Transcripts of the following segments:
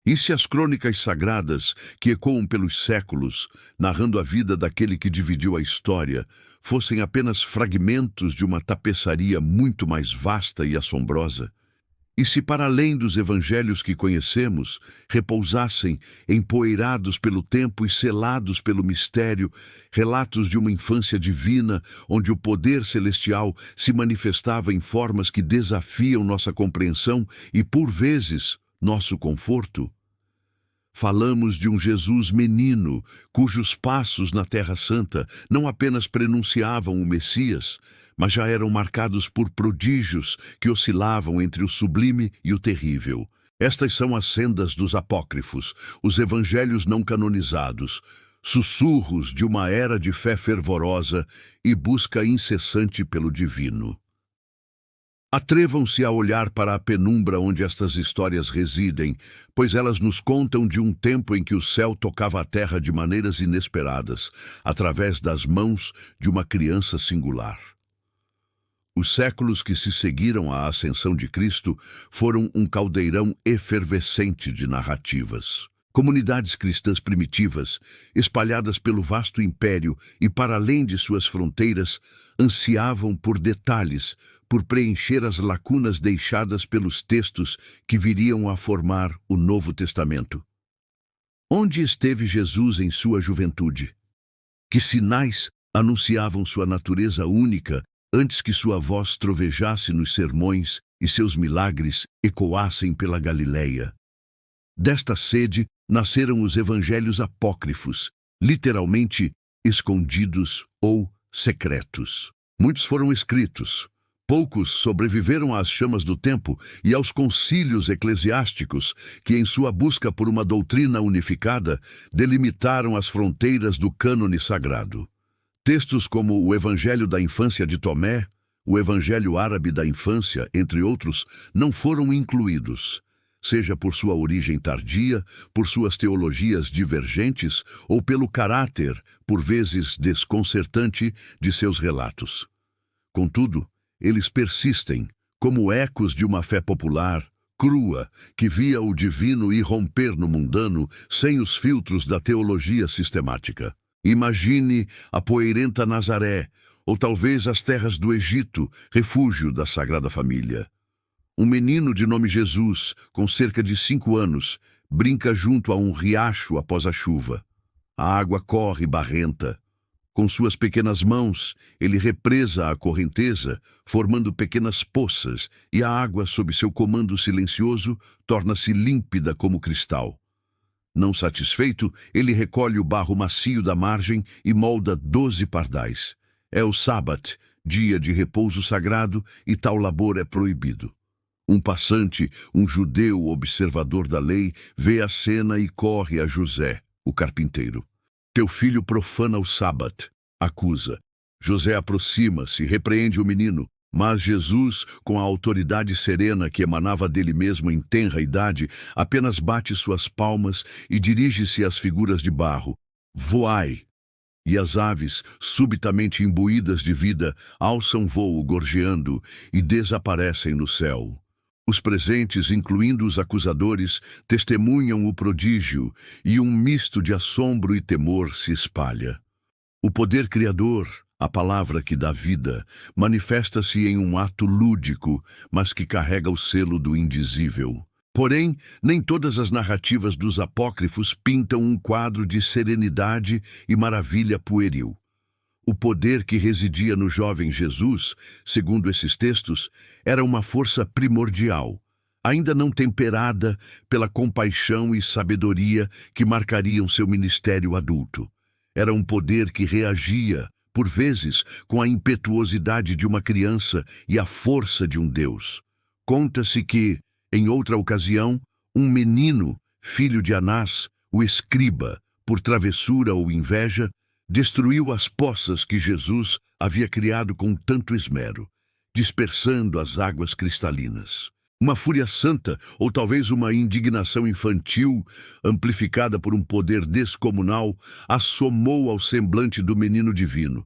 E se as crônicas sagradas, que ecoam pelos séculos, narrando a vida daquele que dividiu a história, fossem apenas fragmentos de uma tapeçaria muito mais vasta e assombrosa? E se para além dos evangelhos que conhecemos, repousassem, empoeirados pelo tempo e selados pelo mistério, relatos de uma infância divina, onde o poder celestial se manifestava em formas que desafiam nossa compreensão e, por vezes, nosso conforto? Falamos de um Jesus menino, cujos passos na Terra Santa não apenas prenunciavam o Messias, mas já eram marcados por prodígios que oscilavam entre o sublime e o terrível. Estas são as sendas dos apócrifos, os evangelhos não canonizados, sussurros de uma era de fé fervorosa e busca incessante pelo divino. Atrevam-se a olhar para a penumbra onde estas histórias residem, pois elas nos contam de um tempo em que o céu tocava a terra de maneiras inesperadas, através das mãos de uma criança singular. Os séculos que se seguiram à ascensão de Cristo foram um caldeirão efervescente de narrativas. Comunidades cristãs primitivas, espalhadas pelo vasto império e para além de suas fronteiras, ansiavam por detalhes, por preencher as lacunas deixadas pelos textos que viriam a formar o Novo Testamento. Onde esteve Jesus em sua juventude? Que sinais anunciavam sua natureza única antes que sua voz trovejasse nos sermões e seus milagres ecoassem pela Galileia? Desta sede nasceram os evangelhos apócrifos, literalmente escondidos ou secretos. Muitos foram escritos, poucos sobreviveram às chamas do tempo e aos concílios eclesiásticos que, em sua busca por uma doutrina unificada, delimitaram as fronteiras do cânone sagrado. Textos como o Evangelho da Infância de Tomé, o Evangelho Árabe da Infância, entre outros, não foram incluídos, seja por sua origem tardia, por suas teologias divergentes ou pelo caráter, por vezes desconcertante, de seus relatos. Contudo, eles persistem, como ecos de uma fé popular, crua, que via o divino irromper no mundano sem os filtros da teologia sistemática. Imagine a poeirenta Nazaré, ou talvez as terras do Egito, refúgio da Sagrada Família. Um menino de nome Jesus, com cerca de 5 anos, brinca junto a um riacho após a chuva. A água corre barrenta. Com suas pequenas mãos, ele represa a correnteza, formando pequenas poças, e a água, sob seu comando silencioso, torna-se límpida como cristal. Não satisfeito, ele recolhe o barro macio da margem e molda 12 pardais. É o sábado, dia de repouso sagrado, e tal labor é proibido. Um passante, um judeu observador da lei, vê a cena e corre a José, o carpinteiro. Teu filho profana o sábado, acusa. José aproxima-se, repreende o menino, mas Jesus, com a autoridade serena que emanava dele mesmo em tenra idade, apenas bate suas palmas e dirige-se às figuras de barro. Voai! E as aves, subitamente imbuídas de vida, alçam voo gorjeando e desaparecem no céu. Os presentes, incluindo os acusadores, testemunham o prodígio e um misto de assombro e temor se espalha. O poder criador, a palavra que dá vida, manifesta-se em um ato lúdico, mas que carrega o selo do indizível. Porém, nem todas as narrativas dos apócrifos pintam um quadro de serenidade e maravilha pueril. O poder que residia no jovem Jesus, segundo esses textos, era uma força primordial, ainda não temperada pela compaixão e sabedoria que marcariam seu ministério adulto. Era um poder que reagia, por vezes, com a impetuosidade de uma criança e a força de um Deus. Conta-se que, em outra ocasião, um menino, filho de Anás, o escriba, por travessura ou inveja, destruiu as poças que Jesus havia criado com tanto esmero, dispersando as águas cristalinas. Uma fúria santa, ou talvez uma indignação infantil, amplificada por um poder descomunal, assomou ao semblante do menino divino.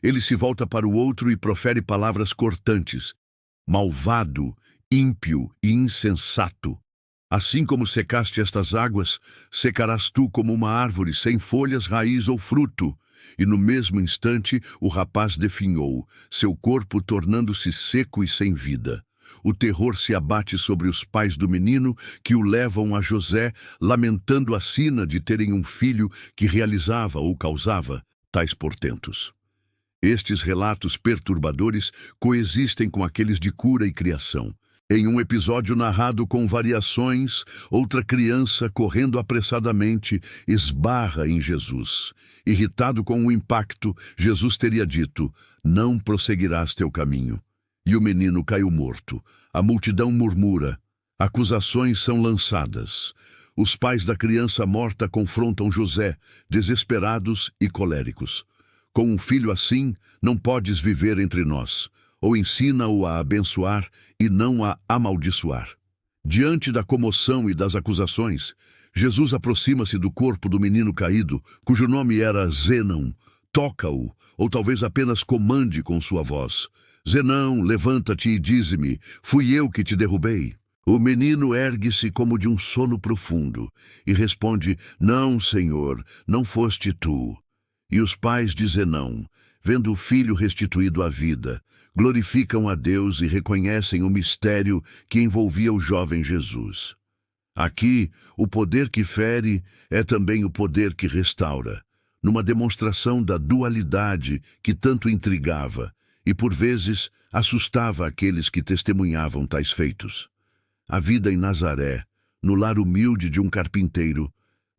Ele se volta para o outro e profere palavras cortantes. Malvado, ímpio e insensato. Assim como secaste estas águas, secarás tu como uma árvore sem folhas, raiz ou fruto. E no mesmo instante o rapaz definhou, seu corpo tornando-se seco e sem vida. O terror se abate sobre os pais do menino, que o levam a José, lamentando a sina de terem um filho que realizava ou causava tais portentos. Estes relatos perturbadores coexistem com aqueles de cura e criação. Em um episódio narrado com variações, outra criança, correndo apressadamente, esbarra em Jesus. Irritado com o impacto, Jesus teria dito: "Não prosseguirás teu caminho." E o menino caiu morto. A multidão murmura. Acusações são lançadas. Os pais da criança morta confrontam José, desesperados e coléricos. "Com um filho assim, não podes viver entre nós. Ou ensina-o a abençoar e não a amaldiçoar." Diante da comoção e das acusações, Jesus aproxima-se do corpo do menino caído, cujo nome era Zenão. Toca-o, ou talvez apenas comande com sua voz: "Zenão, levanta-te e dize-me, fui eu que te derrubei?" O menino ergue-se como de um sono profundo e responde: "Não, Senhor, não foste tu." E os pais de Zenão, vendo o filho restituído à vida, glorificam a Deus e reconhecem o mistério que envolvia o jovem Jesus. Aqui, o poder que fere é também o poder que restaura, numa demonstração da dualidade que tanto intrigava e, por vezes, assustava aqueles que testemunhavam tais feitos. A vida em Nazaré, no lar humilde de um carpinteiro,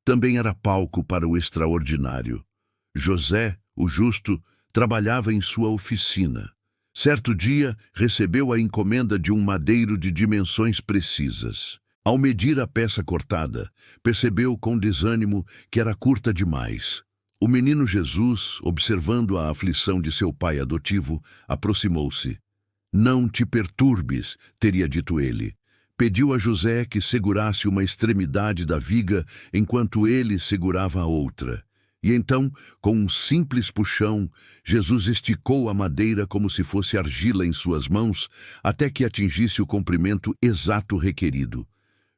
também era palco para o extraordinário. José, o justo, trabalhava em sua oficina. Certo dia, recebeu a encomenda de um madeiro de dimensões precisas. Ao medir a peça cortada, percebeu com desânimo que era curta demais. O menino Jesus, observando a aflição de seu pai adotivo, aproximou-se. "Não te perturbes", teria dito ele. Pediu a José que segurasse uma extremidade da viga enquanto ele segurava a outra. E então, com um simples puxão, Jesus esticou a madeira como se fosse argila em suas mãos, até que atingisse o comprimento exato requerido.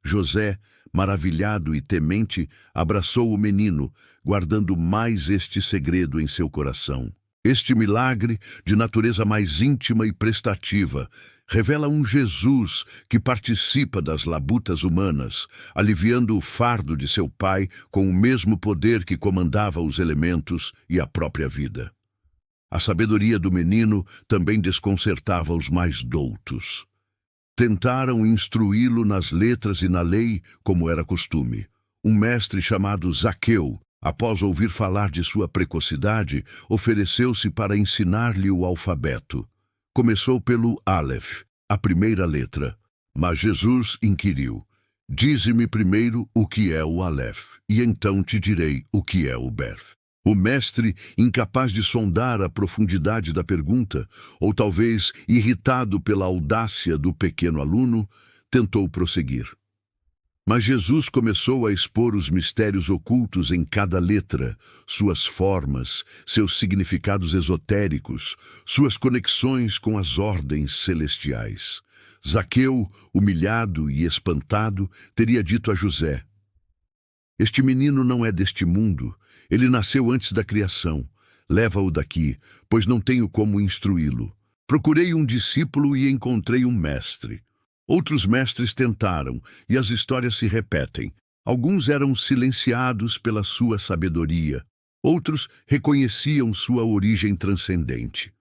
José, maravilhado e temente, abraçou o menino, guardando mais este segredo em seu coração. Este milagre, de natureza mais íntima e prestativa, revela um Jesus que participa das labutas humanas, aliviando o fardo de seu pai com o mesmo poder que comandava os elementos e a própria vida. A sabedoria do menino também desconcertava os mais doutos. Tentaram instruí-lo nas letras e na lei, como era costume. Um mestre chamado Zaqueu, após ouvir falar de sua precocidade, ofereceu-se para ensinar-lhe o alfabeto. Começou pelo Aleph, a primeira letra. Mas Jesus inquiriu: "Dize-me primeiro o que é o Aleph, e então te direi o que é o Beth." O mestre, incapaz de sondar a profundidade da pergunta, ou talvez irritado pela audácia do pequeno aluno, tentou prosseguir. Mas Jesus começou a expor os mistérios ocultos em cada letra, suas formas, seus significados esotéricos, suas conexões com as ordens celestiais. Zaqueu, humilhado e espantado, teria dito a José: "Este menino não é deste mundo, ele nasceu antes da criação. Leva-o daqui, pois não tenho como instruí-lo. Procurei um discípulo e encontrei um mestre." Outros mestres tentaram, e as histórias se repetem. Alguns eram silenciados pela sua sabedoria, outros reconheciam sua origem transcendente.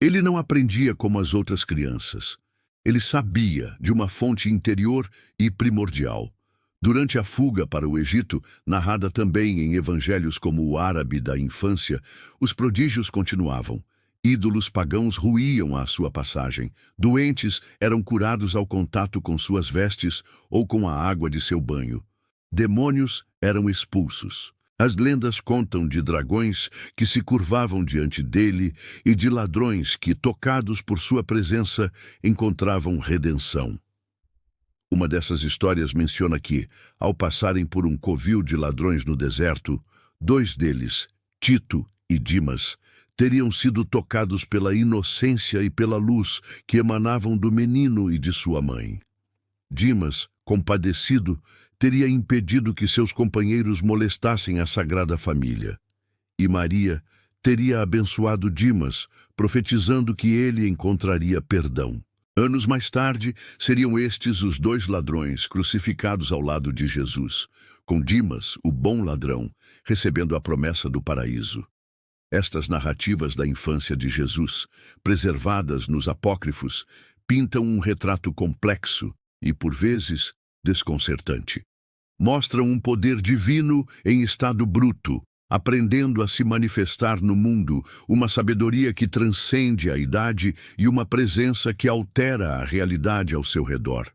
Ele não aprendia como as outras crianças. Ele sabia de uma fonte interior e primordial. Durante a fuga para o Egito, narrada também em evangelhos como o árabe da infância, os prodígios continuavam. Ídolos pagãos ruíam à sua passagem. Doentes eram curados ao contato com suas vestes ou com a água de seu banho. Demônios eram expulsos. As lendas contam de dragões que se curvavam diante dele e de ladrões que, tocados por sua presença, encontravam redenção. Uma dessas histórias menciona que, ao passarem por um covil de ladrões no deserto, 2 deles, Tito e Dimas, teriam sido tocados pela inocência e pela luz que emanavam do menino e de sua mãe. Dimas, compadecido, teria impedido que seus companheiros molestassem a Sagrada Família. E Maria teria abençoado Dimas, profetizando que ele encontraria perdão. Anos mais tarde, seriam estes os dois ladrões crucificados ao lado de Jesus, com Dimas, o bom ladrão, recebendo a promessa do paraíso. Estas narrativas da infância de Jesus, preservadas nos apócrifos, pintam um retrato complexo e, por vezes, desconcertante. Mostram um poder divino em estado bruto, aprendendo a se manifestar no mundo, uma sabedoria que transcende a idade e uma presença que altera a realidade ao seu redor.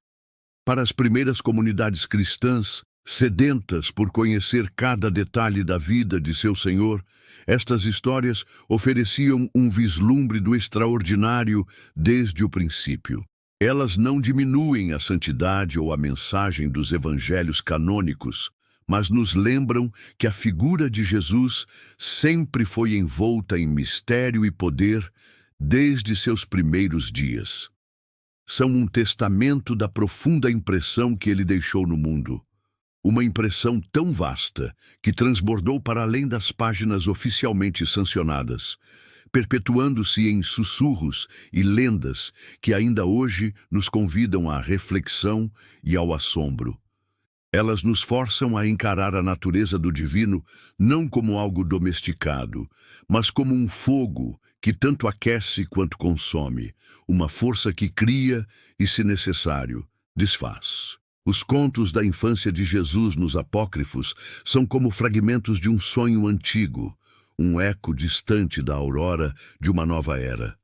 Para as primeiras comunidades cristãs, sedentas por conhecer cada detalhe da vida de seu Senhor, estas histórias ofereciam um vislumbre do extraordinário desde o princípio. Elas não diminuem a santidade ou a mensagem dos evangelhos canônicos, mas nos lembram que a figura de Jesus sempre foi envolta em mistério e poder desde seus primeiros dias. São um testamento da profunda impressão que ele deixou no mundo. Uma impressão tão vasta que transbordou para além das páginas oficialmente sancionadas, perpetuando-se em sussurros e lendas que ainda hoje nos convidam à reflexão e ao assombro. Elas nos forçam a encarar a natureza do divino não como algo domesticado, mas como um fogo que tanto aquece quanto consome, uma força que cria e, se necessário, desfaz. Os contos da infância de Jesus nos apócrifos são como fragmentos de um sonho antigo, um eco distante da aurora de uma nova era.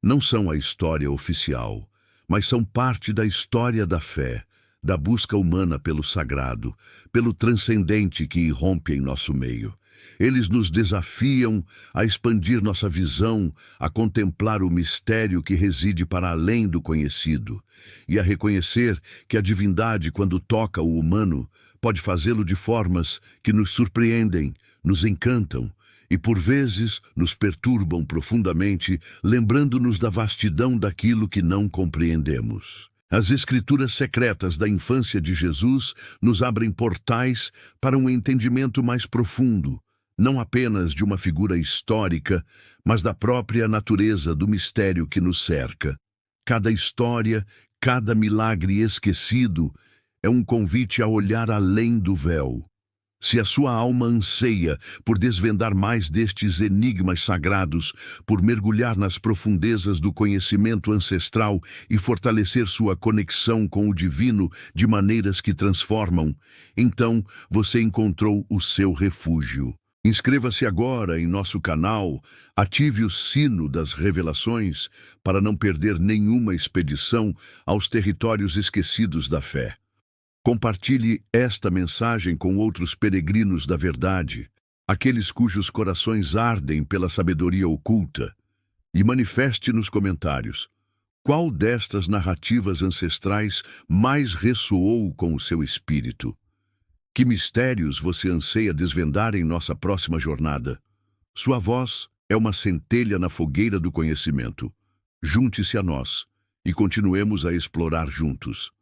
Não são a história oficial, mas são parte da história da fé, da busca humana pelo sagrado, pelo transcendente que irrompe em nosso meio. Eles nos desafiam a expandir nossa visão, a contemplar o mistério que reside para além do conhecido e a reconhecer que a divindade, quando toca o humano, pode fazê-lo de formas que nos surpreendem, nos encantam e, por vezes, nos perturbam profundamente, lembrando-nos da vastidão daquilo que não compreendemos. As escrituras secretas da infância de Jesus nos abrem portais para um entendimento mais profundo, não apenas de uma figura histórica, mas da própria natureza do mistério que nos cerca. Cada história, cada milagre esquecido é um convite a olhar além do véu. Se a sua alma anseia por desvendar mais destes enigmas sagrados, por mergulhar nas profundezas do conhecimento ancestral e fortalecer sua conexão com o divino de maneiras que transformam, então você encontrou o seu refúgio. Inscreva-se agora em nosso canal, ative o sino das revelações para não perder nenhuma expedição aos territórios esquecidos da fé. Compartilhe esta mensagem com outros peregrinos da verdade, aqueles cujos corações ardem pela sabedoria oculta, e manifeste nos comentários qual destas narrativas ancestrais mais ressoou com o seu espírito. Que mistérios você anseia desvendar em nossa próxima jornada? Sua voz é uma centelha na fogueira do conhecimento. Junte-se a nós e continuemos a explorar juntos.